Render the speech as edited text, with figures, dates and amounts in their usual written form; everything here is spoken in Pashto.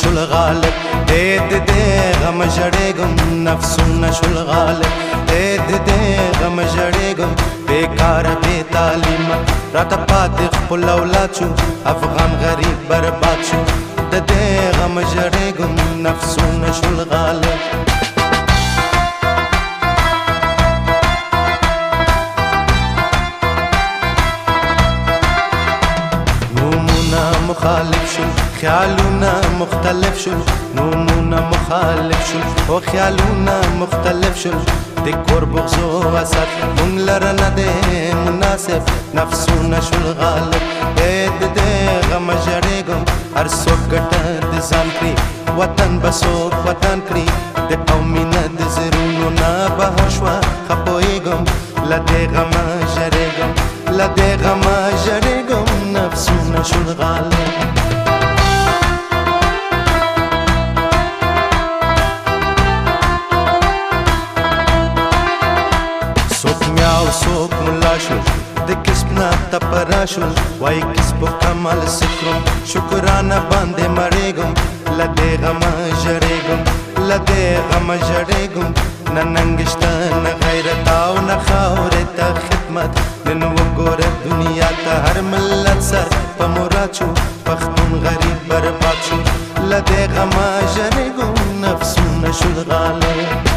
شل غالب دې غم جړېګم نفسونه شل غالب دې غم جړېګم بیکار بے تعلیم راته پاتې خپل اولاد شو افغان غریب برباد شو دې غم جړېګم نفسونه شل غالب مخالف شو خیالونه مختلف شو نومونه مخالف شو او خیالونه مختلف شو د کور بغض او حسد مونږ لره نه دی مناسب نفسونه شول غالب د غم جړېږم هر څوک ګټه د ځان کړي وطن به څوک وطن کړي د قومي نه د زړونو نه بهر شوه ښه پوهېږم له دې غمه جړېږم له دې غمه جړېږم نفسونه شول غالب څوک میاو څوک ملا شو د کسب نه تپرا شو وای کسب کمال سکرم شکرانه باندې مړېږم له دې غمه جړېږم له دې غمه جړېږم نه ننګ شته نه غیرت او نه خاورې ته خدمت نن وګوره دنیا ته هر ملت سر په مراد شو پښتون غریب برباد شو له دې غمه جړېږم نفسونه شول غالب